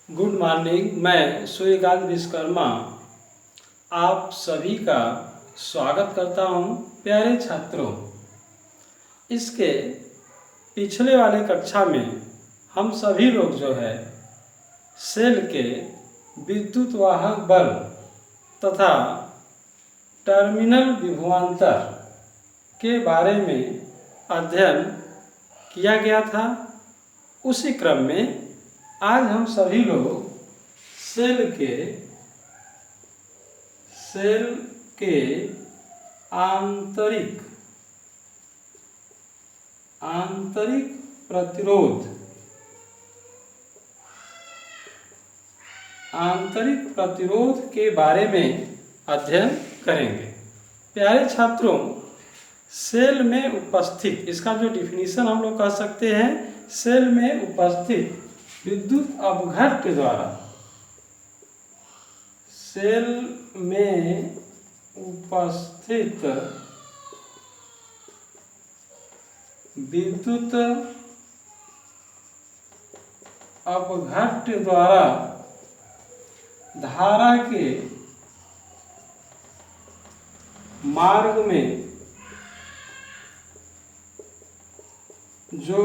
Good morning. मैं सूर्यकांत विश्वकर्मा आप सभी का स्वागत करता हूं। प्यारे छात्रों, इसके पिछले वाले कक्षा में हम सभी लोग जो है सेल के विद्युत वाहक बल तथा टर्मिनल विभवांतर के बारे में अध्ययन किया गया था। उसी क्रम में आज हम सभी लोग सेल के आंतरिक प्रतिरोध के बारे में अध्ययन करेंगे। प्यारे छात्रों, सेल में उपस्थित, इसका जो डिफिनीशन हम लोग कह सकते हैं, सेल में उपस्थित विद्युत अपघट्य द्वारा सेल में उपस्थित विद्युत अपघट्य द्वारा धारा के मार्ग में जो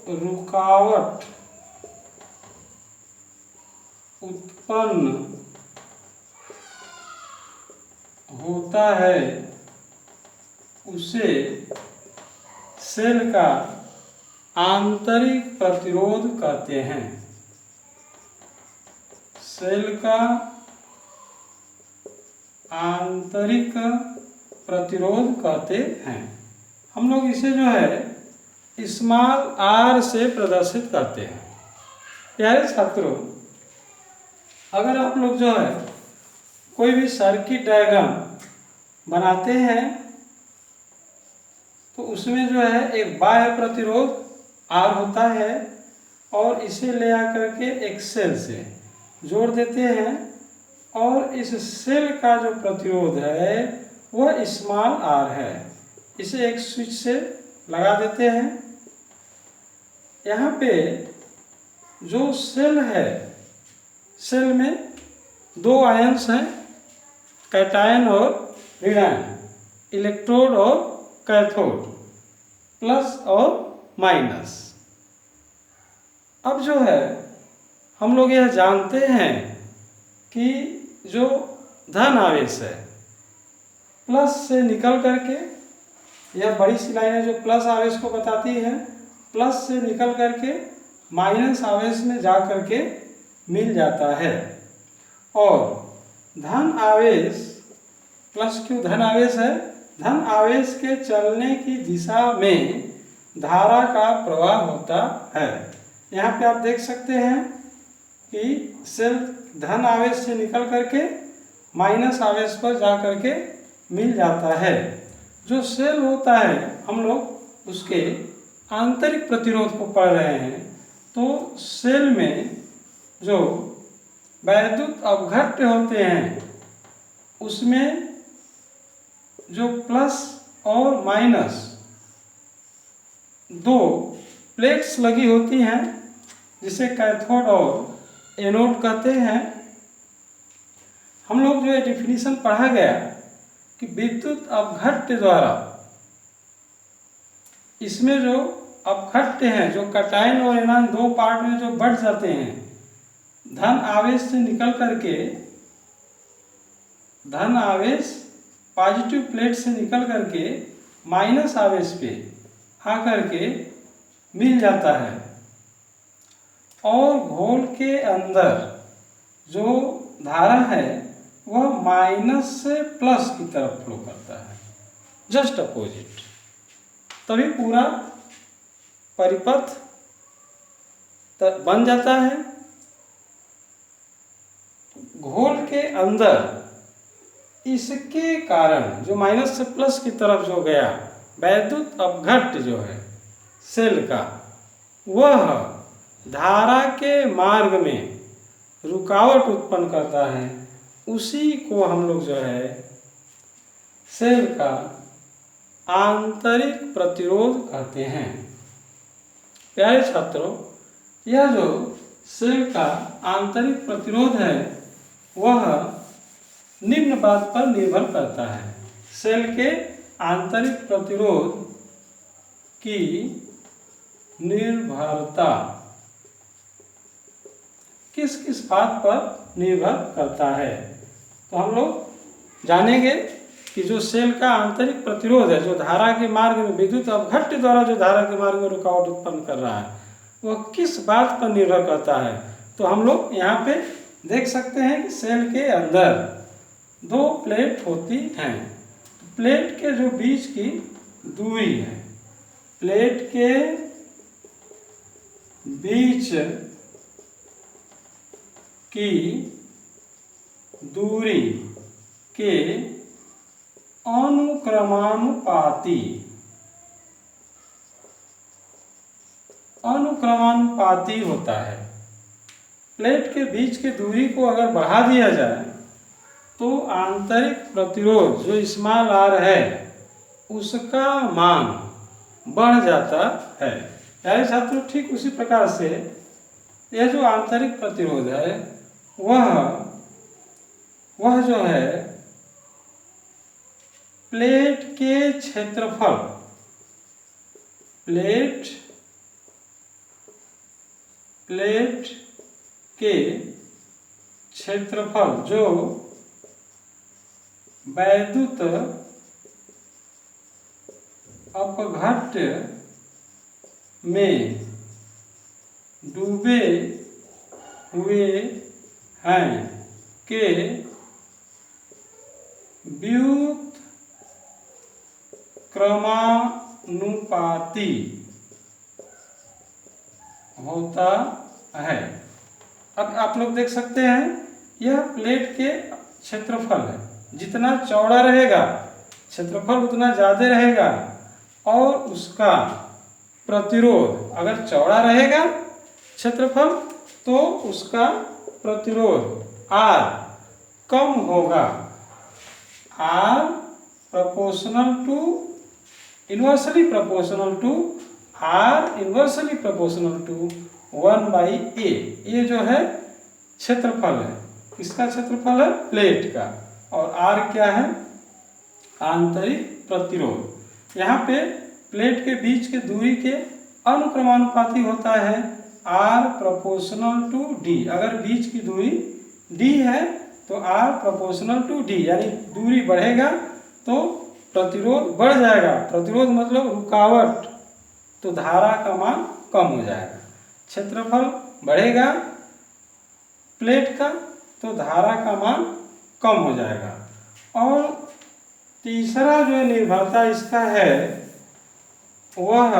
रुकावट उत्पन्न होता है उसे सेल का आंतरिक प्रतिरोध कहते हैं। सेल का आंतरिक प्रतिरोध कहते हैं। हम लोग इसे जो है स्मॉल आर से प्रदर्शित करते हैं। प्यारे छात्रों, अगर आप लोग जो है कोई भी सर्किट डायग्राम बनाते हैं तो उसमें जो है एक बाह्य प्रतिरोध आर होता है और इसे ले आकर के एक सेल से जोड़ देते हैं और इस सेल का जो प्रतिरोध है वह स्मॉल आर है। इसे एक स्विच से लगा देते हैं। यहाँ पे जो सेल है, सेल में दो आयन्स हैं, कैटायन और ऋणायन, इलेक्ट्रोड और कैथोड, प्लस और माइनस। अब जो है हम लोग यह जानते हैं कि जो धन आवेश है प्लस से निकल करके, यह बड़ी सी लाइन है जो प्लस आवेश को बताती है, प्लस से निकल करके माइनस आवेश में जा करके मिल जाता है। और धन आवेश, प्लस क्यों धन आवेश है, धन आवेश के चलने की दिशा में धारा का प्रवाह होता है। यहाँ पे आप देख सकते हैं कि सेल धन आवेश से निकल करके माइनस आवेश पर जा करके मिल जाता है। जो सेल होता है, हम लोग उसके आंतरिक प्रतिरोध को पढ़ रहे हैं, तो सेल में जो वैद्युत अपघट्य होते हैं उसमें जो प्लस और माइनस दो प्लेट्स लगी होती हैं जिसे कैथोड और एनोड कहते हैं। हम लोग जो है डिफिनीशन पढ़ा गया कि विद्युत अपघट्य द्वारा इसमें जो अपघट्य हैं, जो कैटायन और एनायन दो पार्ट में जो बढ़ जाते हैं, धन आवेश से निकल करके, धन आवेश पॉजिटिव प्लेट से निकल करके माइनस आवेश पे आकर के मिल जाता है और घोल के अंदर जो धारा है वह माइनस से प्लस की तरफ फ्लो करता है, जस्ट अपोजिट। तभी पूरा परिपथ बन जाता है। घोल के अंदर इसके कारण जो माइनस से प्लस की तरफ जो गया वैद्युत अपघट्य जो है सेल का, वह धारा के मार्ग में रुकावट उत्पन्न करता है। उसी को हम लोग जो है सेल का आंतरिक प्रतिरोध कहते हैं। प्यारे छात्रों, यह जो सेल का आंतरिक प्रतिरोध है वह निम्न बात पर निर्भर करता है। सेल के आंतरिक प्रतिरोध की निर्भरता किस किस बात पर निर्भर करता है? तो हम लोग जानेंगे कि जो सेल का आंतरिक प्रतिरोध है, जो धारा के मार्ग में विद्युत अपघट्य द्वारा जो धारा के मार्ग में रुकावट उत्पन्न कर रहा है, वह किस बात पर निर्भर करता है। तो हम लोग यहाँ पे देख सकते हैं कि सेल के अंदर दो प्लेट होती हैं। तो प्लेट के जो बीच की दूरी है, प्लेट के बीच की दूरी के अनुक्रमानुपाती होता है। प्लेट के बीच की दूरी को अगर बढ़ा दिया जाए तो आंतरिक प्रतिरोध जो स्मॉल r है उसका मान बढ़ जाता है। यानी छात्रों ठीक उसी प्रकार से यह जो आंतरिक प्रतिरोध है वह जो है प्लेट के क्षेत्रफल, प्लेट के क्षेत्रफल जो वैद्युत अपघट्य में डूबे हुए हैं के व्युत्क्रमानुपाती होता है। अब आप लोग देख सकते हैं यह प्लेट के क्षेत्रफल है। जितना चौड़ा रहेगा क्षेत्रफल उतना ज़्यादा रहेगा और उसका प्रतिरोध अगर चौड़ा रहेगा क्षेत्रफल तो उसका प्रतिरोध R कम होगा। R proportional to inversely proportional to R inversely proportional to 1/A। ये जो है क्षेत्रफल है, किसका क्षेत्रफल है? प्लेट का। और R क्या है? आंतरिक प्रतिरोध। यहाँ पे प्लेट के बीच के दूरी के अनुक्रमानुपाती होता है R प्रोपोर्शनल टू D। अगर बीच की दूरी D है तो R प्रोपोर्शनल टू D, यानी दूरी बढ़ेगा तो प्रतिरोध बढ़ जाएगा। प्रतिरोध मतलब रुकावट, तो धारा का मान कम हो जाएगा। क्षेत्रफल बढ़ेगा प्लेट का तो धारा का मान कम हो जाएगा। और तीसरा जो निर्भरता इसका है वह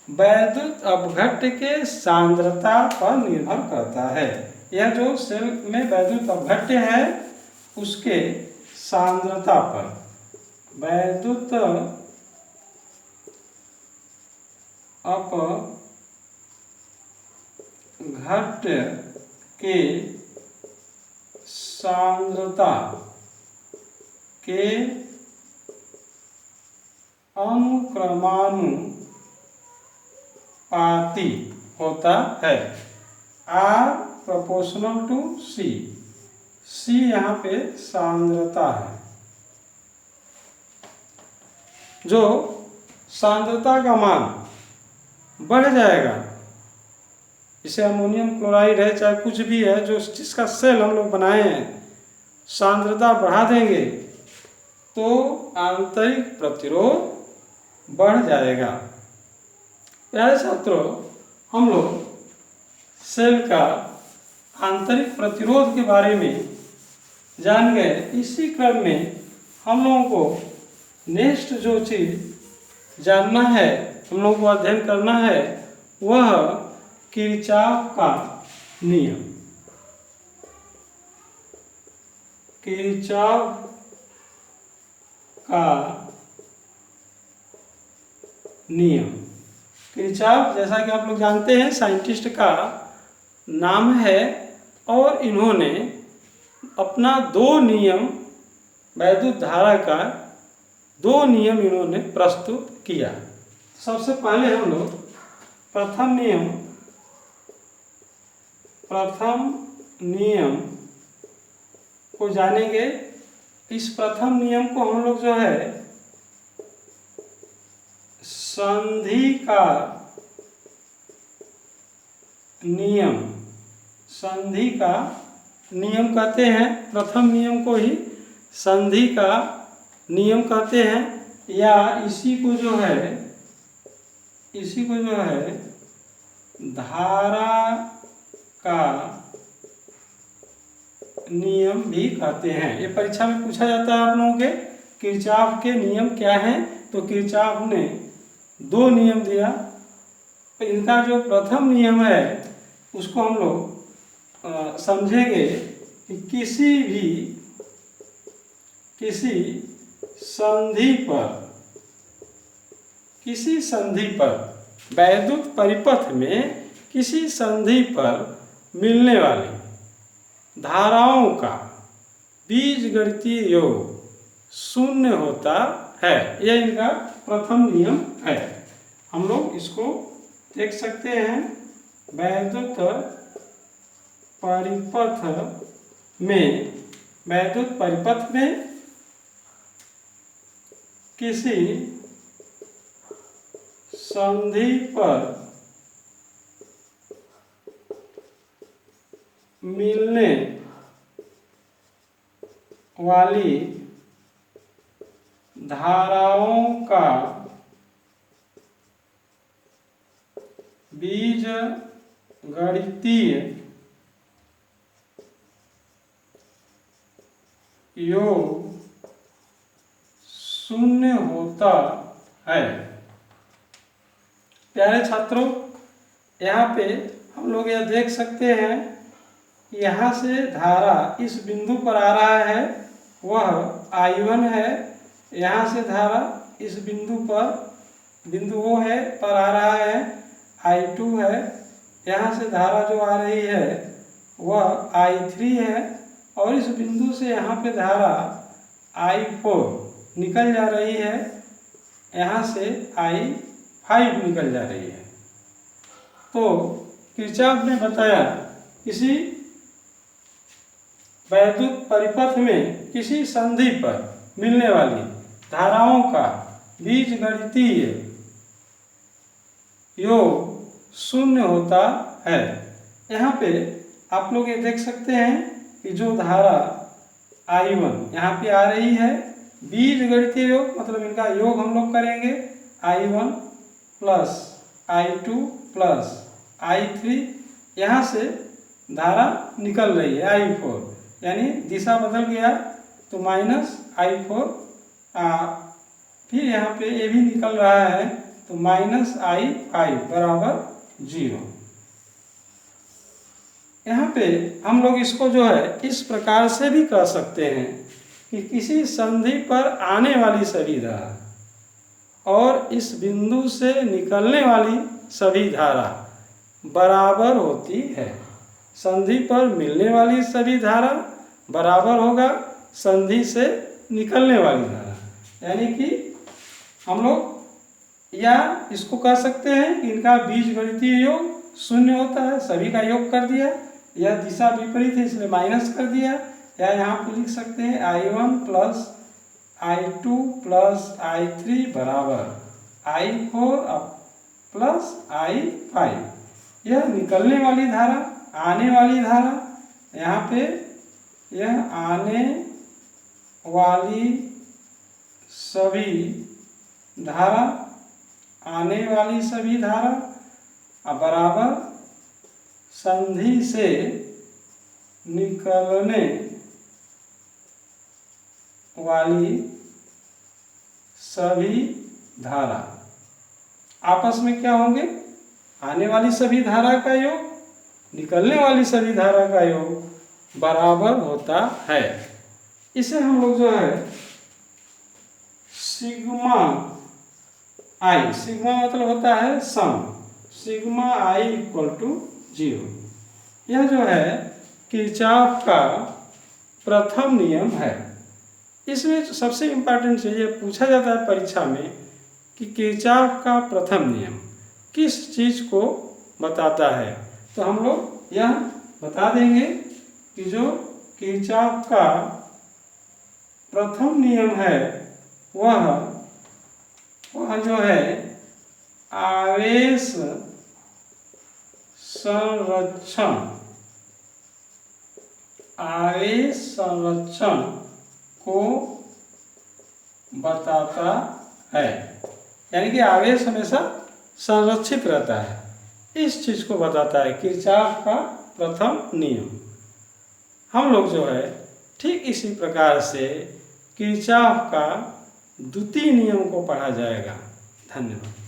वैद्युत अपघट्य के सांद्रता पर निर्भर करता है। यह जो सेल में वैद्युत अपघट्य है उसके सांद्रता पर, वैद्युत अपघट्य के सांद्रता के अनुक्रमानुपाती होता है। R proportional to C। C यहाँ पे सांद्रता है। जो सांद्रता का मान बढ़ जाएगा, जैसे अमोनियम क्लोराइड है चाहे कुछ भी है, जो जिसका सेल हम लोग बनाए हैं, सांद्रता बढ़ा देंगे तो आंतरिक प्रतिरोध बढ़ जाएगा। प्यारे छात्रों, हम लोग सेल का आंतरिक प्रतिरोध के बारे में जान गए। इसी क्रम में हम लोगों को नेक्स्ट जो चीज जानना है, हम लोगों को अध्ययन करना है, वह किरचॉफ का नियम। किरचॉफ का नियम। किरचॉफ जैसा कि आप लोग जानते हैं साइंटिस्ट का नाम है और इन्होंने अपना दो नियम, वैद्युत धारा का दो नियम इन्होंने प्रस्तुत किया। सबसे पहले हम लोग प्रथम नियम प्रथम नियम को जानेंगे। इस प्रथम नियम को हम लोग जो है संधि का नियम, संधि का नियम कहते हैं। प्रथम नियम को ही संधि का नियम कहते हैं, या इसी को जो है धारा का नियम भी कहते हैं। ये परीक्षा में पूछा जाता है आप लोगों के, किरचॉफ के नियम क्या हैं। तो किरचॉफ ने 2 नियम दिया, तो इनका जो प्रथम नियम है उसको हम लोग समझेंगे कि किसी संधि पर वैद्युत परिपथ में किसी संधि पर मिलने वाली धाराओं का बीजगणितीय योग शून्य होता है। यह इनका प्रथम नियम है। हम लोग इसको देख सकते हैं। वैद्युत परिपथ में किसी संधि पर मिलने वाली धाराओं का बीजगणितीय योग शून्य होता है। प्यारे छात्रों, यहाँ पे हम लोग यह देख सकते हैं, यहाँ से धारा इस बिंदु पर आ रहा है, वह I1 है। यहाँ से धारा इस बिंदु वो है पर आ रहा है, I2 है। यहाँ से धारा जो आ रही है वह I3 है, और इस बिंदु से यहाँ पे धारा I4 निकल जा रही है, यहाँ से I5 निकल जा रही है। तो किरचॉफ ने बताया किसी वैद्युत परिपथ में किसी संधि पर मिलने वाली धाराओं का बीजगणितीय योग शून्य होता है। यहाँ पे आप लोग ये देख सकते हैं कि जो धारा I1 यहाँ पे आ रही है, बीजगणितीय योग मतलब इनका योग हम लोग करेंगे I1 plus I2 plus I3। यहाँ से धारा निकल रही है I4, यानी दिशा बदल गया तो माइनस I4, फिर यहाँ पे ये भी निकल रहा है तो माइनस I5 बराबर 0। यहाँ पे हम लोग इसको जो है इस प्रकार से भी कह सकते हैं कि किसी संधि पर आने वाली सभी धारा और इस बिंदु से निकलने वाली सभी धारा बराबर होती है। संधि पर मिलने वाली सभी धारा बराबर होगा संधि से निकलने वाली धारा, यानी कि हम लोग या इसको कह सकते हैं कि इनका बीजगणितीय योग शून्य होता है। सभी का योग कर दिया, यह दिशा विपरीत है इसलिए माइनस कर दिया, या यहाँ पे लिख सकते हैं I1 plus I2 plus I3 बराबर I4 प्लस I5। यह निकलने वाली धारा, आने वाली धारा, यहाँ पे यह आने वाली सभी धारा, आने वाली सभी धारा बराबर संधि से निकलने वाली सभी धारा आपस में क्या होंगे? आने वाली सभी धारा का योग, निकलने वाली सभी धारा का योग बराबर होता है। इसे हम लोग जो है सिग्मा आई, सिग्मा मतलब होता है सम, सिग्मा आई इक्वल टू 0। यह जो है किरचॉफ का प्रथम नियम है। इसमें सबसे इम्पोर्टेंट चीज़ ये पूछा जाता है परीक्षा में कि किरचॉफ का प्रथम नियम किस चीज़ को बताता है। तो हम लोग यह बता देंगे कि जो किरचॉफ का प्रथम नियम है वह जो है आवेश संरक्षण को बताता है, यानी कि आवेश हमेशा संरक्षित रहता है, इस चीज को बताता है किरचॉफ का प्रथम नियम। हम लोग जो है ठीक इसी प्रकार से किरचॉफ का द्वितीय नियम को पढ़ा जाएगा। धन्यवाद।